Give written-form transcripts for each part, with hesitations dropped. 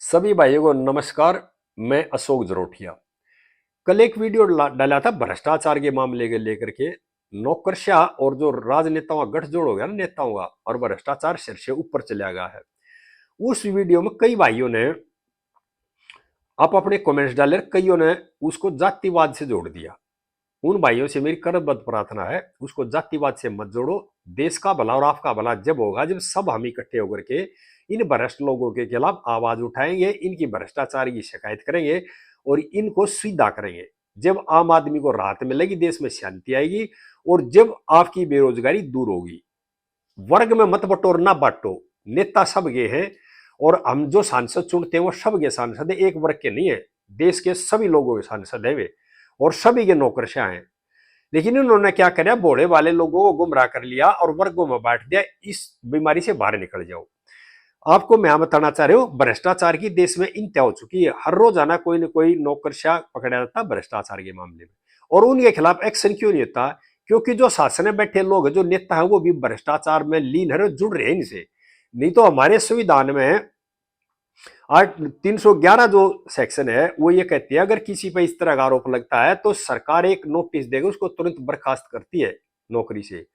सभी भाइयों को नमस्कार। मैं अशोक जरोठिया। कल एक वीडियो डाला था भ्रष्टाचार के मामले के लेकर के। नौकरशाह और जो राजनेताओं का गठजोड़ हो गया ना नेताओं का, और भ्रष्टाचार सिर से ऊपर चला गया है। उस वीडियो में कई भाइयों ने आप अपने कमेंट्स डाले, कईयों ने उसको जातिवाद से जोड़ दिया। उन भाइयों से मेरी करबद्ध प्रार्थना है, उसको जातिवाद से मत जोड़ो। देश का भला और आपका भला जब होगा जब सब हम इकट्ठे होकर के इन भ्रष्ट लोगों के खिलाफ आवाज उठाएंगे, इनकी भ्रष्टाचार की शिकायत करेंगे और इनको सीधा करेंगे। जब आम आदमी को राहत मिलेगी, देश में शांति आएगी और जब आपकी बेरोजगारी दूर होगी। वर्ग में मत बटोर ना बांटो। नेता सबके हैं और हम जो सांसद चुनते हैं वो सबके सांसद है, एक वर्ग के नहीं है। देश के सभी लोगों के सांसद है वे, और सभी के नौकरशाह हैं। लेकिन इन्होंने क्या किया, भोले वाले लोगों को गुमराह कर लिया और वर्गों में बांट दिया। इस बीमारी से बाहर निकल जाओ। आपको मैं बताना चाह रही हूं, भ्रष्टाचार की देश में इंतहा हो चुकी है। हर रोजाना कोई न कोई नौकरशाह पकड़ा जाता भ्रष्टाचार के मामले में, और उनके खिलाफ एक्शन क्यों नहीं होता? क्योंकि जो शासन में बैठे लोग, जो नेता है, वो भी भ्रष्टाचार में लीन है, जुड़ रहे हैं इनसे। नहीं तो हमारे संविधान में आर्ट 311 जो सेक्शन है वो ये कहती है, अगर किसी पर इस तरह का आरोप लगता है तो सरकार एक नोटिस देकर उसको तुरंत बर्खास्त करती है नौकरी से।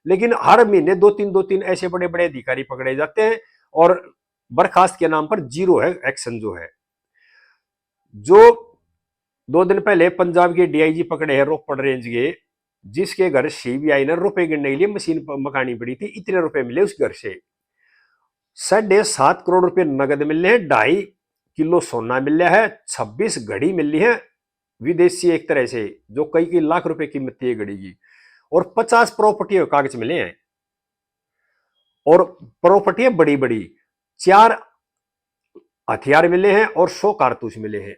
लेकिन हर महीने दो तीन ऐसे बड़े बड़े अधिकारी पकड़े जाते हैं और बर्खास्त के नाम पर जीरो है एक्शन जो है। जो 2 दिन पहले पंजाब के डीआईजी पकड़े हैं रोपड़ रेंज के, जिसके घर सीबीआई ने रुपए गिनने के लिए मशीन मंगानी पड़ी थी। इतने रुपए मिले उस घर से। 7.5 करोड़ रुपए नगद मिले हैं, 2.5 किलो सोना मिला है, 26 घड़ी मिली है विदेशी एक तरह से, जो कई कई लाख रुपए कीमत थी घड़ी की, और 50 प्रॉपर्टी कागज मिले हैं। और प्रॉपर्टी बड़ी बड़ी, 4 हथियार मिले हैं और 100 कारतूस मिले हैं।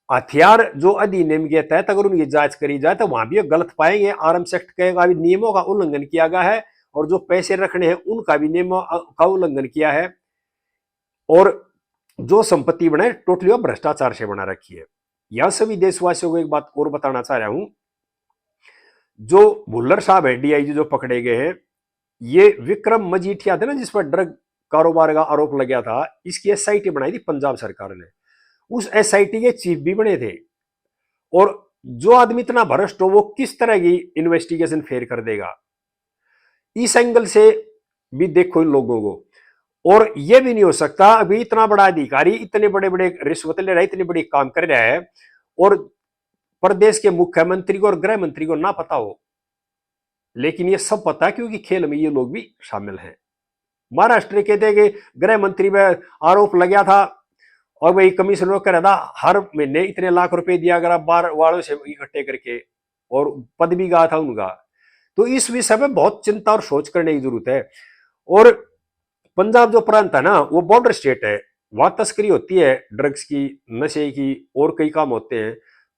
हथियार जो अधिनियम के तहत अगर उनकी जांच करी जाए तो वहां भी गलत पाएंगे। आर्म्स एक्ट का भी नियमों का उल्लंघन किया गया है, और जो पैसे रखने हैं उनका भी नियमों का उल्लंघन किया है। और जो संपत्ति बनाए टोटली भ्रष्टाचार से बना रखी है। यह सभी देशवासियों को एक बात और बताना चाह रहा हूं, जो भुल्लर साहब है डीआईजी जो पकड़े गए हैं, ये विक्रम मजीठिया थे ना, जिस पर ड्रग कारोबार का आरोप लग गया था, इसकी एसआईटी बनाई थी पंजाब सरकार ने। उस एसआईटी के चीफ भी बने थे। और जो आदमी इतना भ्रष्ट हो वो किस तरह की इन्वेस्टिगेशन फेल कर देगा? इस एंगल से भी देखो इन लोगों को। और यह भी नहीं हो सकता, अभी इतना बड़ा अधिकारी इतने बड़े बड़े रिश्वत ले रहा है, इतने बड़ी काम कर रहा है, और प्रदेश के मुख्यमंत्री को और गृह मंत्री को ना पता हो। लेकिन ये सब पता है क्योंकि खेल में ये लोग भी शामिल हैं। महाराष्ट्र के थे कि गृह मंत्री में आरोप लगा था, और वही कमिश्नर कह रहा था हर महीने इतने लाख रुपए दिया अगर बाहर वालों से इकट्ठे करके, और पद भी गया था उनका। तो इस विषय में बहुत चिंता और सोच करने की जरूरत है। और पंजाब जो प्रांत है ना, वो बॉर्डर स्टेट है, वहां तस्करी होती है ड्रग्स की, नशे की, और कई काम होते हैं।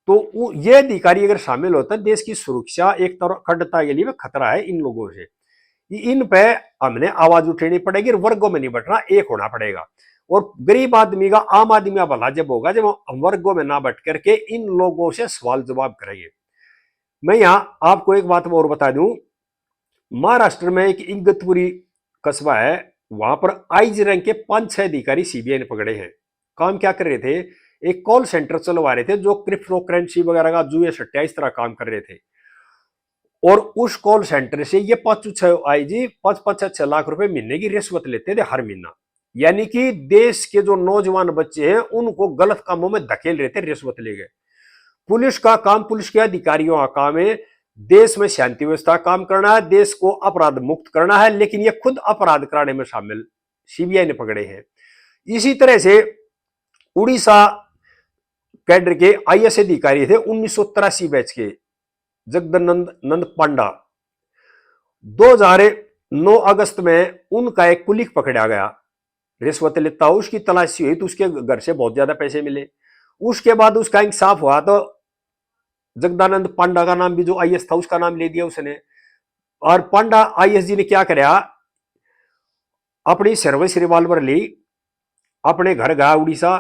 तो ये अधिकारी अगर शामिल होता है, देश की सुरक्षा एक तरफ अखंडता के लिए खतरा है इन लोगों से। इन पे हमने आवाज उठानी पड़ेगी, वर्गों में नहीं बटना, एक होना पड़ेगा। और गरीब आदमी का, आम आदमी का भला जब होगा जब हम वर्गों में ना बट करके इन लोगों से सवाल जवाब करेंगे। मैं यहां आपको एक बात और बता दूं, महाराष्ट्र में एक इगतपुरी कस्बा है, वहां पर आईजी रैंक के 5-6 अधिकारी सीबीआई ने पकड़े हैं। काम क्या कर रहे थे? एक कॉल सेंटर चलवा रहे थे जो क्रिप्टो करेंसी वगैरह का, जुए सट्टा इस तरह काम कर रहे थे। और उस कॉल सेंटर से ये 5-6 आईजी 5-5-6 लाख रुपए महीने की रिश्वत लेते थे हर महीना। यानी कि देश के जो नौजवान बच्चे हैं उनको गलत कामों में धकेल रहे थे रिश्वत ले गए। पुलिस का काम, पुलिस के अधिकारियों का काम है देश में शांति व्यवस्था काम करना है, देश को अपराध मुक्त करना है, लेकिन ये खुद अपराध कराने में शामिल सीबीआई ने पकड़े हैं। इसी तरह से उड़ीसा कैडर के आईएएस अधिकारी थे 1983 बैच के, जगदानंद नंद पांडा। 2009 अगस्त में उनका एक कुलीग पकड़ा गया रिश्वत लेता। उसकी तलाशी हुई तो उसके घर से बहुत ज्यादा पैसे मिले। उसके बाद उसका इंसाफ हुआ तो जगदानंद पांडा का नाम भी जो आईएएस था उसका नाम ले दिया उसने। और पांडा आईएएस जी ने क्या कराया, अपनी सर्विस रिवॉल्वर ली, अपने घर गया उड़ीसा,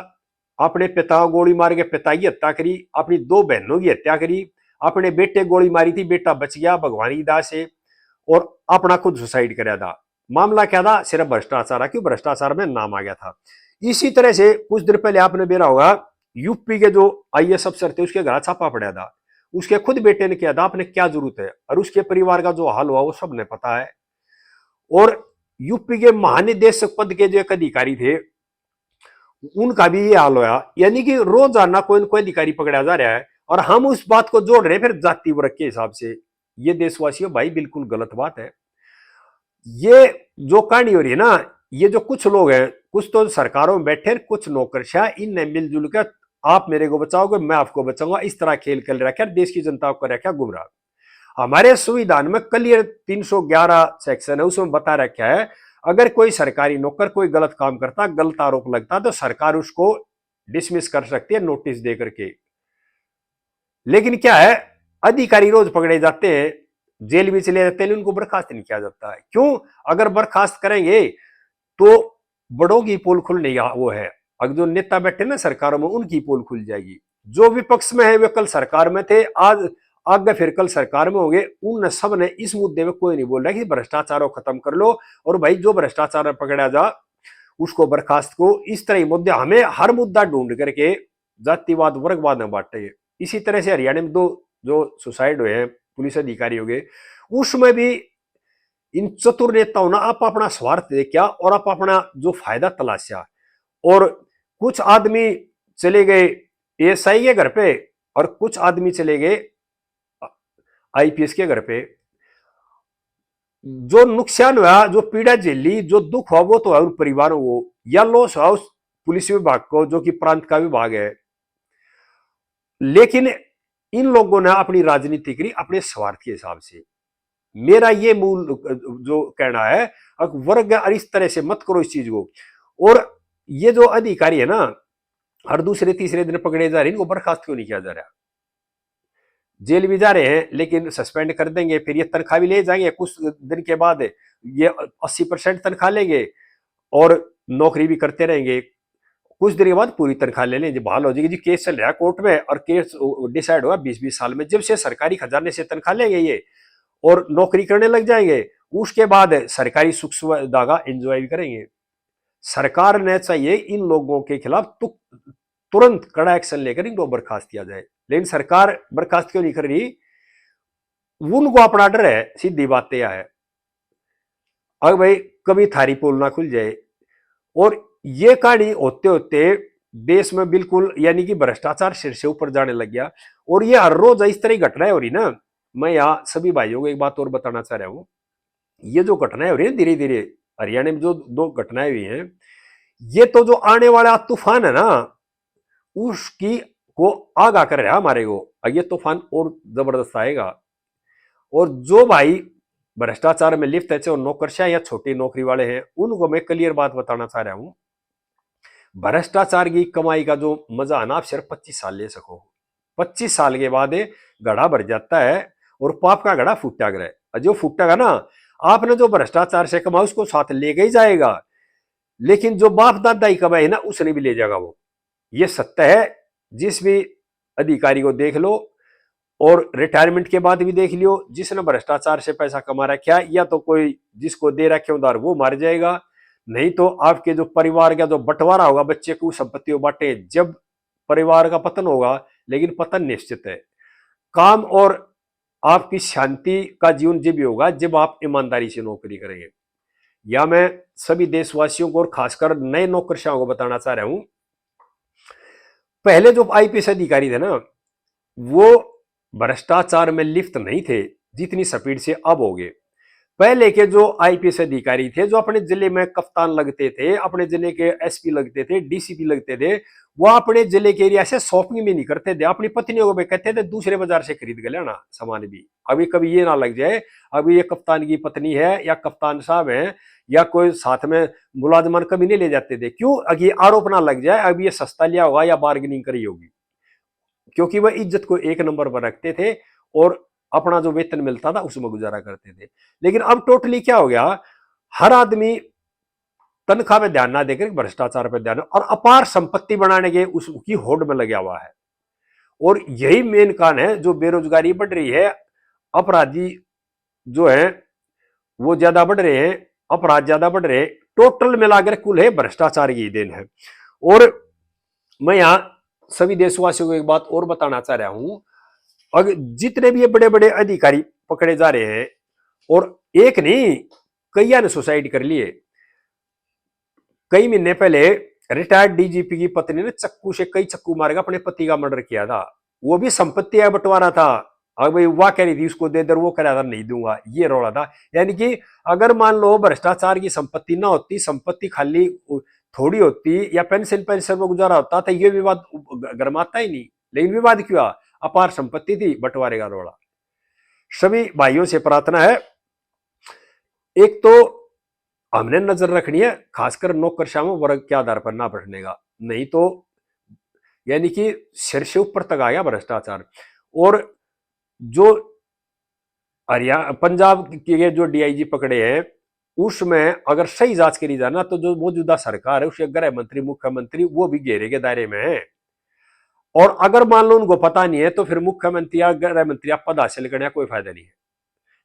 अपने पिता को गोली मार के पिता की हत्या करी, अपनी 2 बहनों की हत्या करी, अपने बेटे गोली मारी थी, बेटा बच गया भगवान की दास से, और अपना खुद सुसाइड कराया था। मामला क्या था? सिर्फ भ्रष्टाचार। क्यों? भ्रष्टाचार में नाम आ गया था। इसी तरह से कुछ दिन पहले आपने बेरा होगा, यूपी के जो आईएएस अफसर थे उसके घर छापा पड़ा था, उसके खुद बेटे ने किया था, आपने क्या जरूरत है, और उसके परिवार का जो हाल हुआ वो सबने पता है। और यूपी के महानिदेशक पद के जो एक अधिकारी थे उनका भी ये हाल होया, यानी कि रोजाना कोई न कोई अधिकारी पकड़ा जा रहा है, और हम उस बात को जोड़ रहे हैं फिर जाति वर्ग के हिसाब से। ये देशवासियों भाई बिल्कुल गलत बात है। ये जो कहानी हो रही है ना, ये जो कुछ लोग हैं, कुछ तो सरकारों में बैठे हैं, कुछ नौकरशाह, इनने मिलजुल कर आप मेरे को बचाओगे मैं आपको बचाऊंगा, इस तरह खेल कर रखा है, देश की जनता को रखा गुमराह। हमारे संविधान में क्लियर 311 सेक्शन है, उसमें बता रखा है अगर कोई सरकारी नौकर कोई गलत काम करता, गलत आरोप लगता, तो सरकार उसको डिसमिस कर सकती है नोटिस दे करके। लेकिन क्या है, अधिकारी रोज पकड़े जाते हैं, जेल भी चले जाते हैं, उनको बर्खास्त नहीं किया जाता है। क्यों? अगर बर्खास्त करेंगे तो बड़ों की पोल खुलने वो है, अगर जो नेता बैठे ना सरकारों में उनकी पोल खुल जाएगी। जो विपक्ष में है वे कल सरकार में थे, आज आगे फिर कल सरकार में होंगे, उन सब ने इस मुद्दे में कोई नहीं बोल रहा कि भ्रष्टाचार को खत्म कर लो, और भाई जो भ्रष्टाचार पकड़ा जा उसको बर्खास्त को। इस तरह मुद्दे हमें हर मुद्दा ढूंढ करके जातिवाद वर्गवाद में बांटे। इसी तरह से हरियाणा में दो जो सुसाइड हुए हैं पुलिस अधिकारी हो गए, उसमें भी इन चतुर नेताओं ने आप अपना स्वार्थ देखा और आप अपना जो फायदा तलाशा, और कुछ आदमी चले गए एएसआई के घर पे और कुछ आदमी चले गए आईपीएस के घर पे। जो नुकसान हुआ, जो पीड़ा झेली, जो दुख हुआ वो तो है उन परिवारों को, या लॉस हुआ उस पुलिस विभाग को जो कि प्रांत का विभाग है। लेकिन इन लोगों ने अपनी राजनीति करी अपने स्वार्थ के हिसाब से। मेरा ये मूल जो कहना है, वर्ग और इस तरह से मत करो इस चीज को। और ये जो अधिकारी है ना, हर दूसरे तीसरे दिन पकड़े जा रहे हैं, इनको बर्खास्त क्यों नहीं किया जा रहा? जेल भी जा रहे हैं लेकिन सस्पेंड कर देंगे, फिर ये तनख्वाह भी ले जाएंगे, कुछ दिन के बाद ये 80% तनख्वाह लेंगे और नौकरी भी करते रहेंगे। कुछ देर के बाद पूरी तनख्वाह ले लेंगे, बहाल हो जाएगी जी, केस चल रहा है कोर्ट में और केस डिसाइड हुआ 20-20 साल में, जब से सरकारी खजाने से तनख्वाह लेंगे ये और नौकरी करने लग जाएंगे, उसके बाद सरकारी सुख सुविधा का एंजॉय भी करेंगे। सरकार ने चाहिए इन लोगों के खिलाफ तुरंत कड़ा एक्शन लेकर इनको बर्खास्त किया जाए, लेकिन सरकार बर्खास्त क्यों नहीं कर रही? उनको अपना डर है, सीधी बात यह है। अगर भाई कभी थारी पोल ना खुल जाए, और ये कहानी होते होते देश में बिल्कुल यानी कि भ्रष्टाचार सिर से ऊपर जाने लग गया, और ये हर रोज इस तरह की घटनाएं हो रही ना। मैं यहाँ सभी भाइयों को एक बात और बताना चाह रहा हूं, ये जो घटनाएं हो रही है धीरे धीरे हरियाणा में जो 2 घटनाएं हुई हैं, ये तो जो आने वाला तूफान है ना उसकी को आगाह कर रहा है हमारे को, ये तूफान और जबरदस्त आएगा। और जो भाई भ्रष्टाचार में लिप्त है, चाहे नौकरशाह या छोटी नौकरी वाले हैं, उनको मैं क्लियर बात बताना चाह रहा हूं, भ्रष्टाचार की कमाई का जो मजा है ना आप सिर्फ 25 साल ले सको। 25 साल के बाद घड़ा भर जाता है और पाप का घड़ा फूटा गया, जो फूटेगा ना आपने जो भ्रष्टाचार से कमाया उसको साथ लेके ही जाएगा, लेकिन जो बाप दादा की कमाई ना उसने भी ले जाएगा वो। ये सत्य है, जिस भी अधिकारी को देख लो और रिटायरमेंट के बाद भी देख लियो, जिसने भ्रष्टाचार से पैसा कमा रखा है या तो कोई जिसको दे रखे उधार वो मार जाएगा, नहीं तो आपके जो परिवार का जो बंटवारा होगा, बच्चे को संपत्ति बांटे, जब परिवार का पतन होगा, लेकिन पतन निश्चित है। काम और आपकी शांति का जीवन जब भी होगा जब आप ईमानदारी से नौकरी करेंगे। या मैं सभी देशवासियों को और खासकर नए नौकरशाहों को बताना चाह रहा हूं, पहले जो आईपीएस अधिकारी थे ना वो भ्रष्टाचार में लिप्त नहीं थे जितनी स्पीड से अब हो गए। पहले के जो आईपीएस अधिकारी थे जो अपने जिले में कप्तान लगते थे, अपने जिले के एसपी लगते थे, डीसीपी लगते थे, वो अपने जिले के एरिया से शॉपिंग भी नहीं करते थे, अपनी पत्नियों को भी कहते थे दूसरे बाजार से खरीद के लेना सामान भी। अभी कभी ये ना लग जाए अभी ये कप्तान की पत्नी है या कप्तान साहब है या कोई साथ में मुलाजमान कभी नहीं ले जाते थे। क्यों? अभी आरोप ना लग जाए अभी ये सस्ता लिया होगा या बार्गेनिंग करी होगी, क्योंकि वह इज्जत को एक नंबर पर रखते थे और अपना जो वेतन मिलता था उसमें गुजारा करते थे। लेकिन अब टोटली क्या हो गया, हर आदमी तनख्वाह पे ध्यान ना देकर भ्रष्टाचार पे ध्यान और अपार संपत्ति बनाने के उसकी होड़ में लगा हुआ है। और यही मेन कारण है जो बेरोजगारी बढ़ रही है, अपराधी जो है वो ज्यादा बढ़ रहे हैं, अपराध ज्यादा बढ़ रहे, टोटल मिलाकर कुल है भ्रष्टाचार की देन है। और मैं यहां सभी देशवासियों को एक बात और बताना चाह रहा हूं, अगर जितने भी ये बड़े बड़े अधिकारी पकड़े जा रहे हैं, और एक नहीं कई ने सुसाइड कर लिए। कई महीने पहले रिटायर्ड डीजीपी की पत्नी ने चक्कू से कई चक्कू मारकर अपने पति का मर्डर किया था। वो भी संपत्ति का बंटवारा था। अब भाई वाह कह रही थी उसको दे दर, वो कह रहा था नहीं दूंगा, ये रोड़ा था। यानी कि अगर मान लो भ्रष्टाचार की संपत्ति ना होती, संपत्ति खाली थोड़ी होती या पेंशन पेंशन में गुजारा होता तो ये विवाद गरमाता ही नहीं। लेकिन विवाद क्यों? अपार संपत्ति थी, बंटवारे का रोड़ा। सभी भाइयों से प्रार्थना है, एक तो हमने नजर रखनी है खासकर नौकरशाहों वर्ग के आधार पर ना बढ़ने का, नहीं तो यानी कि सिर से ऊपर तक आ गया भ्रष्टाचार। और जो हरियाणा पंजाब के जो डीआईजी पकड़े हैं, उसमें अगर सही जांच करी जाए ना तो जो मौजूदा सरकार है उसके गृह मंत्री मुख्यमंत्री वो भी घेरे के दायरे में है। और अगर मान लो उनको पता नहीं है तो फिर मुख्यमंत्री या गृह मंत्री आप पद हासिल करने का कोई फायदा नहीं है।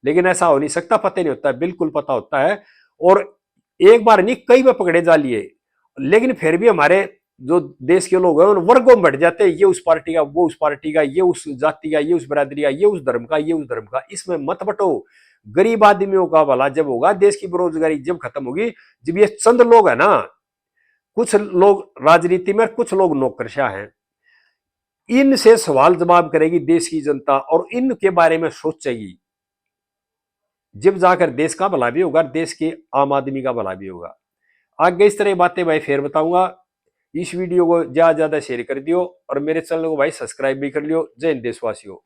लेकिन ऐसा हो नहीं सकता, पता नहीं होता है, बिल्कुल पता होता है। और एक बार नहीं कई बार पकड़े जा लिए, लेकिन फिर भी हमारे जो देश के लोग हैं उन वर्गों में बढ़ जाते हैं, ये उस पार्टी का, वो उस पार्टी का, ये उस जाति का, ये उस बिरादरी का, ये उस धर्म का, ये उस धर्म का। इसमें मत बटो। गरीब आदमियों का भला जब होगा, देश की बेरोजगारी जब खत्म होगी, जब ये चंद लोग है ना, कुछ लोग राजनीति में, कुछ लोग नौकरशाह हैं, इनसे सवाल जवाब करेगी देश की जनता और इनके बारे में सोचेगी, जब जाकर देश का भला भी होगा, देश के आम आदमी का भला भी होगा। आगे इस तरह की बातें भाई फिर बताऊंगा। इस वीडियो को ज्यादा ज्यादा शेयर कर दियो और मेरे चैनल को भाई सब्सक्राइब भी कर लियो। जय हिंद देशवासियों।